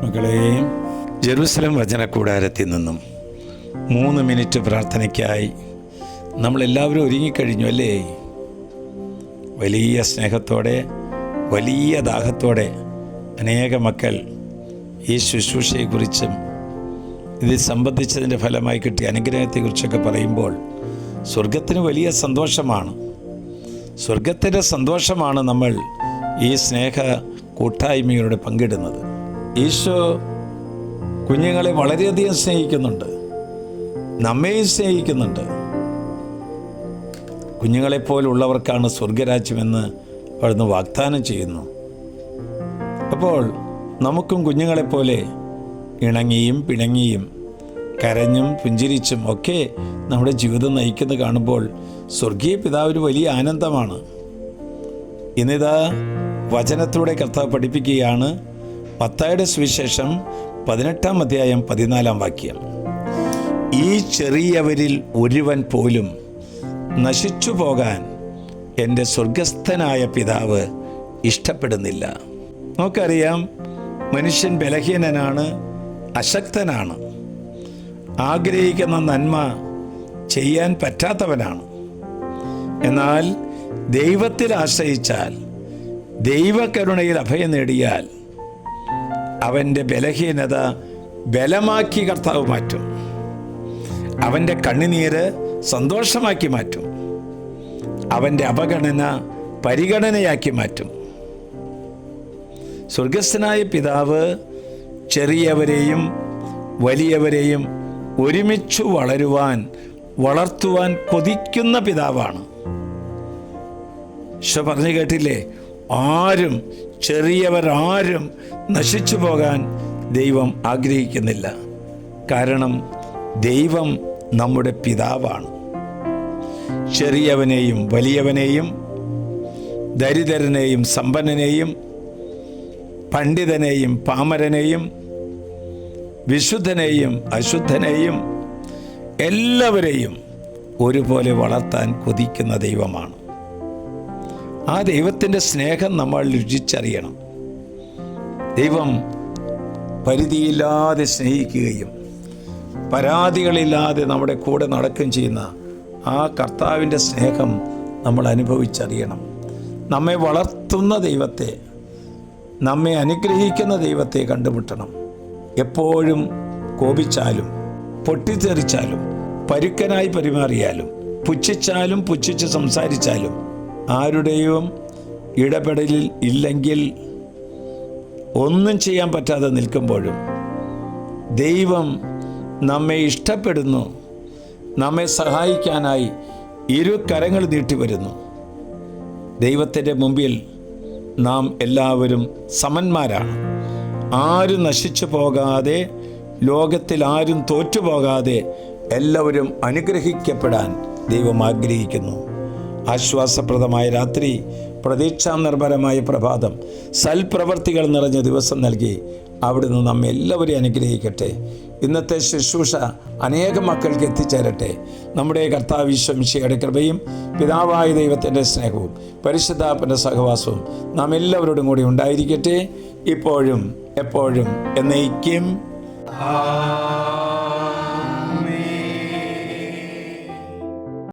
മക്കളെ, ജെറുസലം വചനകൂടാരത്തിൽ നിന്നും 3 മിനിറ്റ് പ്രാർത്ഥനയ്ക്കായി നമ്മളെല്ലാവരും ഒരുങ്ങിക്കഴിഞ്ഞു അല്ലേ? വലിയ സ്നേഹത്തോടെ, വലിയ ദാഹത്തോടെ അനേക മക്കൾ ഈ ശുശ്രൂഷയെക്കുറിച്ചും ഇത് സംബന്ധിച്ചതിൻ്റെ ഫലമായി കിട്ടിയ അനുഗ്രഹത്തെക്കുറിച്ചൊക്കെ പറയുമ്പോൾ സ്വർഗത്തിന് വലിയ സന്തോഷമാണ്. സ്വർഗത്തിൻ്റെ സന്തോഷമാണ് നമ്മൾ ഈ സ്നേഹ കൂട്ടായ്മയോടെ പങ്കിടുന്നത്. ഈശോ കുഞ്ഞുങ്ങളെ വളരെയധികം സ്നേഹിക്കുന്നുണ്ട്, നമ്മെയും സ്നേഹിക്കുന്നുണ്ട്. കുഞ്ഞുങ്ങളെപ്പോലുള്ളവർക്കാണ് സ്വർഗരാജ്യമെന്ന് അവിടുന്ന് വാഗ്ദാനം ചെയ്യുന്നു. അപ്പോൾ നമുക്കും കുഞ്ഞുങ്ങളെപ്പോലെ ഇണങ്ങിയും പിണങ്ങിയും കരഞ്ഞും പുഞ്ചിരിച്ചും ഒക്കെ നമ്മുടെ ജീവിതം നയിക്കുന്നത് കാണുമ്പോൾ സ്വർഗീയ പിതാവിന് വലിയ ആനന്ദമാണ്. ഇന്നിതാ വചനത്തിലൂടെ കർത്താവ് പഠിപ്പിക്കുകയാണ്. മത്തായിയുടെ സുവിശേഷം 18-ാം അധ്യായം 14-ാം വാക്യം. ഈ ചെറിയവരിൽ ഒരുവൻ പോലും നശിച്ചു പോകാൻ എൻ്റെ സ്വർഗസ്ഥനായ പിതാവ് ഇഷ്ടപ്പെടുന്നില്ല. നമുക്കറിയാം, മനുഷ്യൻ ബലഹീനനാണ്, അശക്തനാണ്, ആഗ്രഹിക്കുന്ന നന്മ ചെയ്യാൻ പറ്റാത്തവനാണ്. എന്നാൽ ദൈവത്തിൽ ആശ്രയിച്ചാൽ, ദൈവകരുണയിൽ അഭയം നേടിയാൽ അവൻ്റെ ബലഹീനത ബലമാക്കി കർത്താവ് മാറ്റും. അവൻ്റെ കണ്ണുനീര് സന്തോഷമാക്കി മാറ്റും. അവൻ്റെ അവഗണന പരിഗണനയാക്കി മാറ്റും. സ്വർഗസ്ഥനായ പിതാവ് ചെറിയവരെയും വലിയവരെയും ഒരുമിച്ച് വളർത്തുവാൻ കൊതിക്കുന്ന പിതാവാണ്. ഈശോ പറഞ്ഞു കേട്ടില്ലേ, ചെറിയവരാരും നശിച്ചു പോകാൻ ദൈവം ആഗ്രഹിക്കുന്നില്ല. കാരണം ദൈവം നമ്മുടെ പിതാവാണ്. ചെറിയവനെയും വലിയവനെയും, ദരിദ്രനെയും സമ്പന്നനെയും, പണ്ഡിതനെയും പാമരനെയും, വിശുദ്ധനെയും അശുദ്ധനെയും എല്ലാവരെയും ഒരുപോലെ വളർത്താൻ കൊതിക്കുന്ന ദൈവമാണ്. ആ ദൈവത്തിൻ്റെ സ്നേഹം നമ്മൾ രുചിച്ചറിയണം. ദൈവം പരിധിയില്ലാതെ സ്നേഹിക്കുകയും പരാതികളില്ലാതെ നമ്മുടെ കൂടെ നടക്കുകയും ചെയ്യുന്ന ആ കർത്താവിൻ്റെ സ്നേഹം നമ്മൾ അനുഭവിച്ചറിയണം. നമ്മെ വളർത്തുന്ന ദൈവത്തെ, നമ്മെ അനുഗ്രഹിക്കുന്ന ദൈവത്തെ കണ്ടുമുട്ടണം. എപ്പോഴും കോപിച്ചാലും, പൊട്ടിത്തെറിച്ചാലും, പരുക്കനായി പെരുമാറിയാലും, പുച്ഛിച്ചാലും പുച്ഛിച്ച് സംസാരിച്ചാലും, ആരുടെയും ഇടപെടലിൽ ഇല്ലെങ്കിൽ, ഒന്നും ചെയ്യാൻ പറ്റാതെ നിൽക്കുമ്പോഴും ദൈവം നമ്മെ ഇഷ്ടപ്പെടുന്നു. നമ്മെ സഹായിക്കാനായി 2 കരങ്ങൾ നീട്ടി വരുന്നു. ദൈവത്തിൻ്റെ മുമ്പിൽ നാം എല്ലാവരും സമന്മാരാണ്. ആരും നശിച്ചു പോകാതെ, ലോകത്തിൽ ആരും തോറ്റുപോകാതെ എല്ലാവരും അനുഗ്രഹിക്കപ്പെടാൻ ദൈവം ആഗ്രഹിക്കുന്നു. ആശ്വാസപ്രദമായ രാത്രി, പ്രതീക്ഷാനിർഭരമായ പ്രഭാതം, സൽപ്രവർത്തികൾ നിറഞ്ഞ ദിവസം നൽകി അവിടുന്ന് നമ്മെ എല്ലാവരെയും അനുഗ്രഹിക്കട്ടെ. ഇന്നത്തെ ശുശ്രൂഷ അനേകം മക്കൾക്ക് എത്തിച്ചേരട്ടെ. നമ്മുടെ കർത്താവ് ഈശോ മിശിഹായുടെ കൃപയും പിതാവായ ദൈവത്തിൻ്റെ സ്നേഹവും പരിശുദ്ധാത്മാവിൻ്റെ സഹവാസവും നാം എല്ലാവരോടും കൂടി ഉണ്ടായിരിക്കട്ടെ, ഇപ്പോഴും എപ്പോഴും എന്നേക്കും.